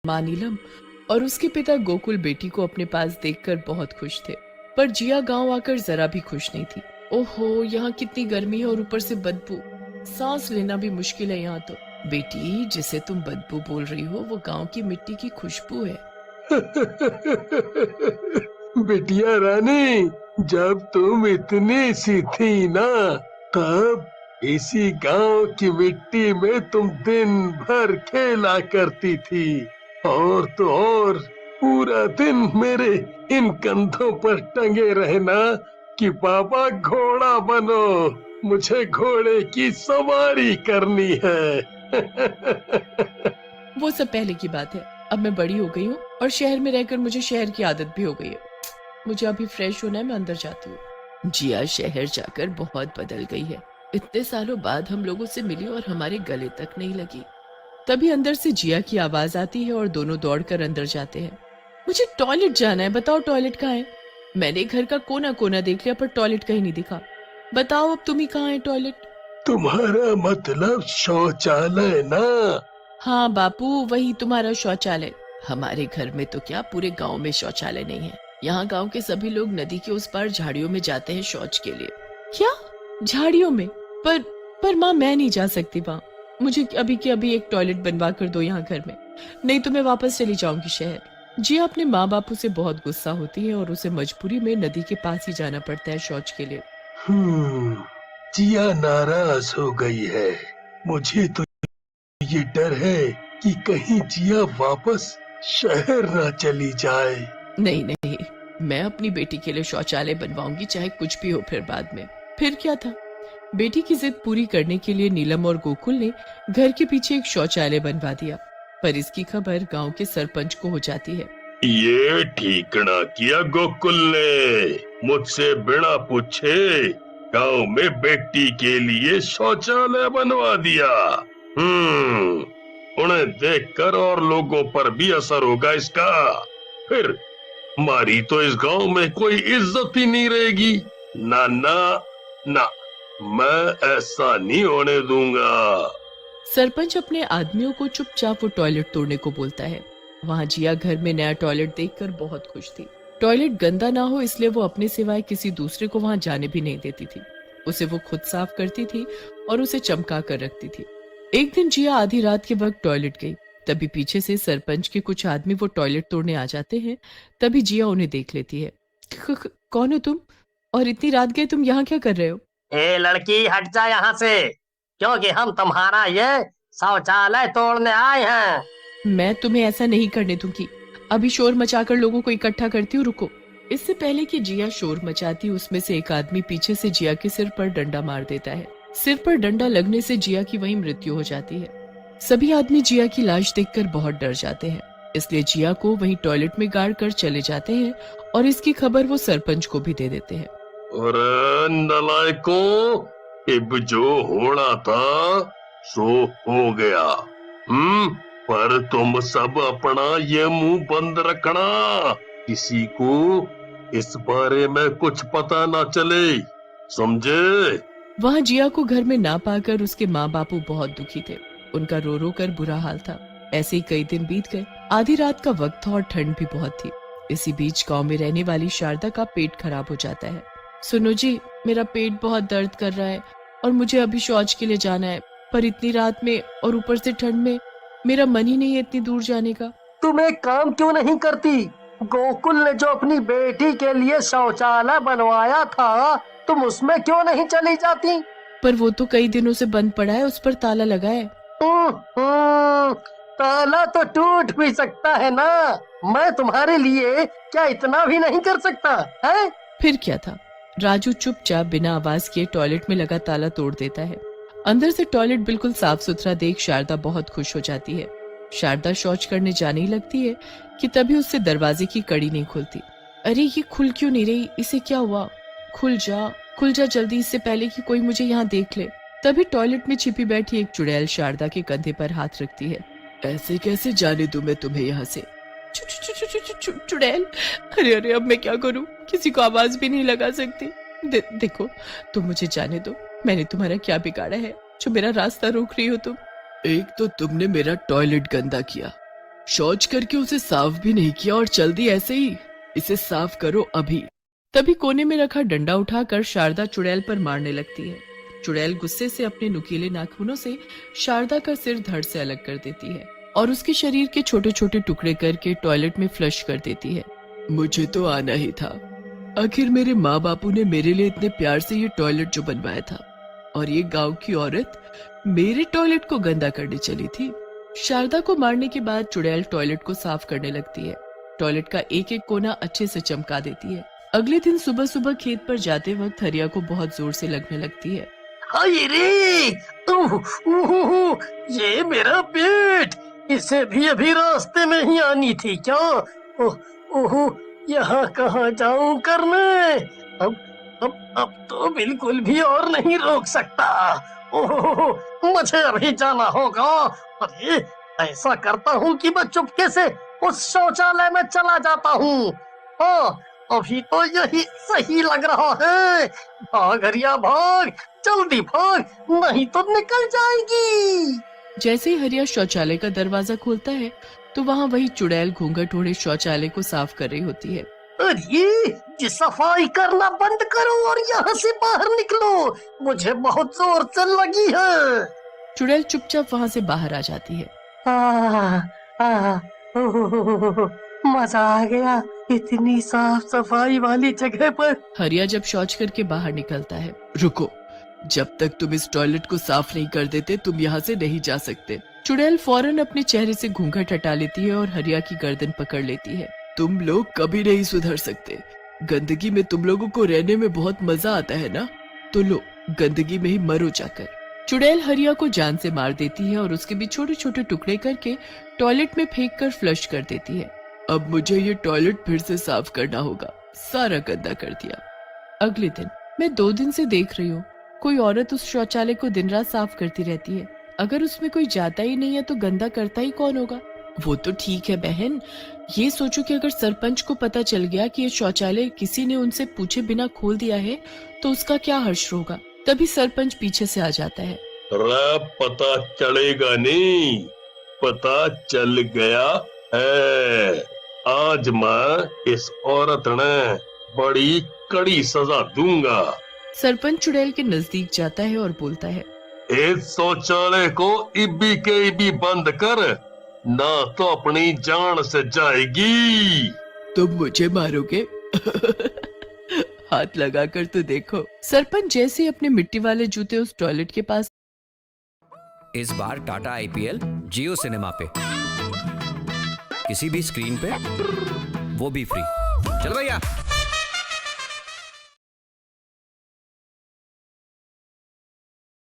माँ नीलम और उसके पिता गोकुल बेटी को अपने पास देखकर बहुत खुश थे, पर जिया गांव आकर जरा भी खुश नहीं थी। ओहो, यहाँ कितनी गर्मी है और ऊपर से बदबू, सांस लेना भी मुश्किल है यहाँ तो। बेटी, जिसे तुम बदबू बोल रही हो वो गांव की मिट्टी की खुशबू है। बिटिया रानी, जब तुम इतनी सी थी ना, तब इसी गांव की मिट्टी में तुम दिन भर खेला करती थी। और तो और पूरा दिन मेरे इन कंधों पर टंगे रहना कि पापा घोड़ा बनो, मुझे घोड़े की सवारी करनी है। वो सब पहले की बात है। अब मैं बड़ी हो गई हूँ और शहर में रहकर मुझे शहर की आदत भी हो गई है। मुझे अभी फ्रेश होना है, मैं अंदर जाती हूँ। जिया शहर जाकर बहुत बदल गई है। इतने सालों बाद हम लोगों से मिली और हमारे गले तक नहीं लगी। तभी अंदर से जिया की आवाज आती है और दोनों दौड़कर अंदर जाते हैं। मुझे टॉयलेट जाना है, बताओ टॉयलेट कहाँ है? मैंने घर का कोना कोना देख लिया पर टॉयलेट कहीं नहीं दिखा। बताओ अब तुम ही कहाँ है टॉयलेट? तुम्हारा मतलब शौचालय ना? हाँ बापू, वही तुम्हारा शौचालय। हमारे घर में तो क्या, पूरे गांव में शौचालय नहीं है। यहाँ गांव के सभी लोग नदी के उस पार झाड़ियों में जाते हैं शौच के लिए। क्या झाड़ियों में? पर माँ, मैं नहीं जा सकती वहाँ। मुझे अभी के अभी एक टॉयलेट बनवा कर दो यहाँ घर में, नहीं तो मैं वापस चली जाऊंगी शहर। जिया अपने माँ बापू से बहुत गुस्सा होती है और उसे मजबूरी में नदी के पास ही जाना पड़ता है शौच के लिए। जिया नाराज हो गई है। मुझे तो ये डर है कि कहीं जिया वापस शहर ना चली जाए। नहीं नहीं, मैं अपनी बेटी के लिए शौचालय बनवाऊंगी, चाहे कुछ भी हो। फिर बाद में फिर क्या था? बेटी की जिद पूरी करने के लिए नीलम और गोकुल ने घर के पीछे एक शौचालय बनवा दिया, पर इसकी खबर गांव के सरपंच को हो जाती है। ये ठीक ना किया गोकुल ने, मुझसे बिना पूछे गांव में बेटी के लिए शौचालय बनवा दिया। उन्हें देखकर और लोगों पर भी असर होगा इसका। फिर हमारी तो इस गांव में कोई इज्जत ही नहीं रहेगी। ना ना ना, मैं ऐसा नहीं होने दूंगा। सरपंच अपने आदमियों को चुपचाप वो टॉयलेट तोड़ने को बोलता है। वहाँ जिया घर में नया टॉयलेट देखकर बहुत खुश थी। टॉयलेट गंदा ना हो इसलिए वो अपने सिवाय किसी दूसरे को वहाँ जाने भी नहीं देती थी। उसे वो खुद साफ करती थी और उसे चमका कर रखती थी। एक दिन जिया आधी रात के वक्त टॉयलेट गई। तभी पीछे से सरपंच के कुछ आदमी वो टॉयलेट तोड़ने आ जाते हैं। तभी जिया उन्हें देख लेती है। कौन हो तुम, और इतनी रात गए तुम यहाँ क्या कर रहे हो? ए लड़की, हट जा यहाँ से, क्योंकि हम तुम्हारा ये शौचालय तोड़ने आए हैं। मैं तुम्हें ऐसा नहीं करने दूंगी। अभी शोर मचाकर लोगों को इकट्ठा करती हूँ, रुको। इससे पहले कि जिया शोर मचाती, उसमें से एक आदमी पीछे से जिया के सिर पर डंडा मार देता है। सिर पर डंडा लगने से जिया की वहीं मृत्यु हो जाती है। सभी आदमी जिया की लाश देखकर बहुत डर जाते हैं, इसलिए जिया को वहीं टॉयलेट में गाड़ कर चले जाते हैं और इसकी खबर वो सरपंच को भी दे देते हैं। अरे नलायकों, अब जो होना था सो हो गया। पर तुम सब अपना ये मुंह बंद रखना, किसी को इस बारे में कुछ पता ना चले, समझे? वहाँ जिया को घर में ना पाकर उसके माँ बापू बहुत दुखी थे। उनका रो रो कर बुरा हाल था। ऐसे ही कई दिन बीत गए। आधी रात का वक्त था और ठंड भी बहुत थी। इसी बीच गांव में रहने वाली शारदा का पेट खराब हो जाता है। सुनो जी, मेरा पेट बहुत दर्द कर रहा है और मुझे अभी शौच के लिए जाना है, पर इतनी रात में और ऊपर से ठंड में मेरा मन ही नहीं है इतनी दूर जाने का। तुम एक काम क्यों नहीं करती? गोकुल ने जो अपनी बेटी के लिए शौचालय बनवाया था, तुम उसमें क्यों नहीं चली जाती? पर वो तो कई दिनों से बंद पड़ा है, उस पर ताला लगा है। ताला तो टूट भी सकता है ना। मैं तुम्हारे लिए क्या इतना भी नहीं कर सकता है? फिर क्या था, राजू चुपचाप बिना आवाज किए टॉयलेट में लगा ताला तोड़ देता है। अंदर से टॉयलेट बिल्कुल साफ सुथरा देख शारदा बहुत खुश हो जाती है। शारदा शौच करने जाने ही लगती है कि तभी उससे दरवाजे की कड़ी नहीं खुलती। अरे ये खुल क्यों नहीं रही, इसे क्या हुआ? खुल जा जल्दी, इससे पहले कि कोई मुझे यहाँ देख ले। तभी टॉयलेट में छिपी बैठी एक चुड़ैल शारदा के कंधे पर हाथ रखती है। ऐसे कैसे जाने दूं मैं तुम्हें यहाँ से? चुड़ैल, अरे अरे, अब मैं क्या करूं? किसी को आवाज भी नहीं लगा सकती। देखो, तुम मुझे जाने दो। मैंने तुम्हारा क्या बिगाड़ा है जो मेरा रास्ता रोक रही हो तुम? एक तो तुमने मेरा टॉयलेट गंदा किया, शौच करके उसे साफ भी नहीं किया और चल दी ऐसे ही। इसे साफ करो अभी। तभी कोने में रखा डंडा उठाकर शारदा चुड़ैल पर मारने लगती है। चुड़ैल गुस्से से अपने नुकीले नाखूनों से शारदा का सिर धड़ से अलग कर देती है और उसके शरीर के छोटे छोटे टुकड़े करके टॉयलेट में फ्लश कर देती है। मुझे तो आना ही था। आखिर मेरे माँ बापू ने मेरे लिए इतने प्यार से ये टॉयलेट जो बनवाया था, और ये गांव की औरत मेरे टॉयलेट को गंदा करने चली थी। शारदा को मारने के बाद चुड़ैल टॉयलेट को साफ करने लगती है। टॉयलेट का एक एक कोना अच्छे से चमका देती है। अगले दिन सुबह सुबह खेत पर जाते वक्त हरिया को बहुत जोर से लगने लगती है। हाय रे, ये मेरा पेट, इसे भी अभी रास्ते में ही आनी थी क्या? ओह ओह, यहाँ कहाँ जाऊं करने? अब तो बिल्कुल भी और नहीं रोक सकता। ओह, मुझे अभी जाना होगा। अरे ऐसा करता हूँ कि मैं चुपके से उस शौचालय में चला जाता हूँ। हाँ, अभी तो यही सही लग रहा है। भाग हरिया भाग, जल्दी भाग, नहीं तो निकल जाएगी। जैसे ही हरिया शौचालय का दरवाजा खोलता है तो वहाँ वही चुड़ैल घूंघट ओढ़े शौचालय को साफ कर रही होती है। अरे ये सफाई करना बंद करो और यहाँ से बाहर निकलो, मुझे बहुत जोर से लगी है। चुड़ैल चुपचाप वहाँ से बाहर आ जाती है। मजा आ गया इतनी साफ सफाई वाली जगह पर। हरिया जब शौच करके बाहर निकलता है। रुको, जब तक तुम इस टॉयलेट को साफ नहीं कर देते तुम यहाँ से नहीं जा सकते। चुड़ैल फौरन अपने चेहरे से घूंघट हटा लेती है और हरिया की गर्दन पकड़ लेती है। तुम लोग कभी नहीं सुधर सकते। गंदगी में तुम लोगों को रहने में बहुत मजा आता है ना, तो लो गंदगी में ही मरो जाकर। चुड़ैल हरिया को जान से मार देती है और उसके भी छोटे छोटे टुकड़े करके टॉयलेट में फेंक कर फ्लश कर देती है। अब मुझे ये टॉयलेट फिर से साफ करना होगा, सारा गंदा कर दिया। अगले दिन मैं 2 दिन से देख रही हूँ कोई औरत उस शौचालय को दिन रात साफ करती रहती है। अगर उसमें कोई जाता ही नहीं है तो गंदा करता ही कौन होगा? वो तो ठीक है बहन, ये सोचो कि अगर सरपंच को पता चल गया कि ये शौचालय किसी ने उनसे पूछे बिना खोल दिया है तो उसका क्या हर्ष होगा। तभी सरपंच पीछे से आ जाता है। पता चलेगा नहीं, पता चल गया है। आज मैं इस औरत ने बड़ी कड़ी सजा दूंगा। सरपंच चुड़ैल के नजदीक जाता है और बोलता है, इस शौचालय को इब्बी के इब्बी बंद कर, ना तो अपनी जान से जाएगी। तुम मुझे मारोगे? हाथ लगाकर तो देखो। सरपंच जैसे अपने मिट्टी वाले जूते उस टॉयलेट के पास। इस बार टाटा आईपीएल जियो सिनेमा पे, किसी भी स्क्रीन पे, वो भी फ्री। चल भैया।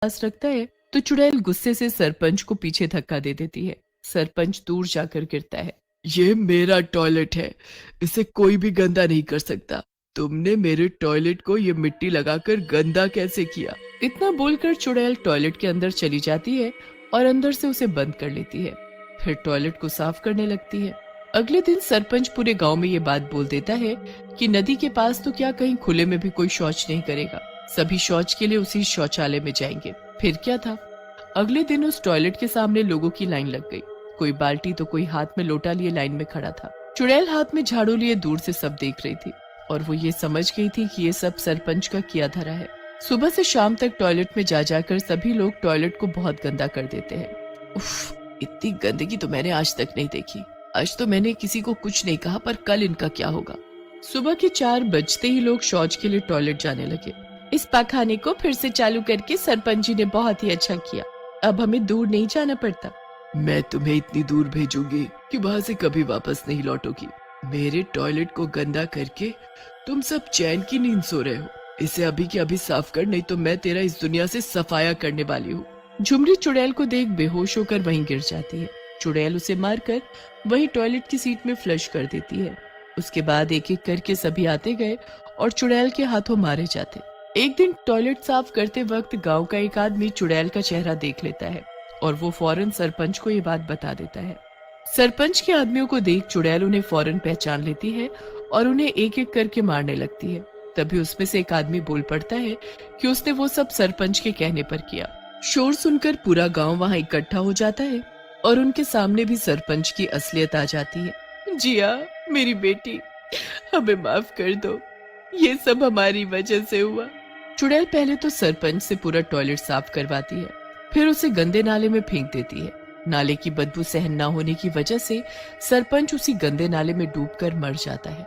पास रखता है तो चुड़ैल गुस्से से सरपंच को पीछे धक्का दे देती है। सरपंच दूर जाकर गिरता है। ये मेरा टॉयलेट है, इसे कोई भी गंदा नहीं कर सकता। तुमने मेरे टॉयलेट को ये मिट्टी लगाकर गंदा कैसे किया? इतना बोलकर चुड़ैल टॉयलेट के अंदर चली जाती है और अंदर से उसे बंद कर लेती है। फिर टॉयलेट को साफ करने लगती है। अगले दिन सरपंच पूरे गांव में ये बात बोल देता है कि नदी के पास तो क्या कहीं खुले में भी कोई शौच नहीं करेगा, सभी शौच के लिए उसी शौचालय में जाएंगे। फिर क्या था, अगले दिन उस टॉयलेट के सामने लोगों की लाइन लग गई। कोई बाल्टी तो कोई हाथ में लोटा लिए लाइन में खड़ा था। चुड़ैल हाथ में झाड़ू लिए दूर से सब देख रही थी और वो ये समझ गई थी कि ये सब सरपंच का किया धरा है। सुबह से शाम तक टॉयलेट में जा जाकर सभी लोग टॉयलेट को बहुत गंदा कर देते हैं। उफ, इतनी गंदगी तो मैंने आज तक नहीं देखी। आज तो मैंने किसी को कुछ नहीं कहा, पर कल इनका क्या होगा। सुबह के 4 बजते ही लोग शौच के लिए टॉयलेट जाने लगे। इस पाखाने को फिर से चालू करके सरपंच जी ने बहुत ही अच्छा किया। अब हमें दूर नहीं जाना पड़ता। मैं तुम्हें इतनी दूर भेजूंगी कि वहाँ से कभी वापस नहीं लौटोगी। मेरे टॉयलेट को गंदा करके तुम सब चैन की नींद सो रहे हो। इसे अभी के अभी साफ कर, नहीं तो मैं तेरा इस दुनिया से सफाया करने वाली हूँ। झुमरी चुड़ैल को देख बेहोश होकर वहीं गिर जाती है। चुड़ैल उसे मारकर वहीं टॉयलेट की सीट में फ्लश कर देती है। उसके बाद एक एक करके सभी आते गए और चुड़ैल के हाथों मारे जाते। एक दिन टॉयलेट साफ करते वक्त गांव का एक आदमी चुड़ैल का चेहरा देख लेता है और वो फौरन सरपंच को ये बात बता देता है। सरपंच के आदमियों को देख चुड़ैल उन्हें फौरन पहचान लेती है और उन्हें एक एक करके मारने लगती है। तभी उसमें से एक आदमी बोल पड़ता है कि उसने वो सब सरपंच के कहने पर किया। शोर सुनकर पूरा गांव वहां इकट्ठा हो जाता है और उनके सामने भी सरपंच की असलियत आ जाती है। जिया मेरी बेटी, हमें माफ कर दो, ये सब हमारी वजह से हुआ। चुड़ैल पहले तो सरपंच से पूरा टॉयलेट साफ करवाती है, फिर उसे गंदे नाले में फेंक देती है। नाले की बदबू सहन न होने की वजह से सरपंच उसी गंदे नाले में डूबकर मर जाता है।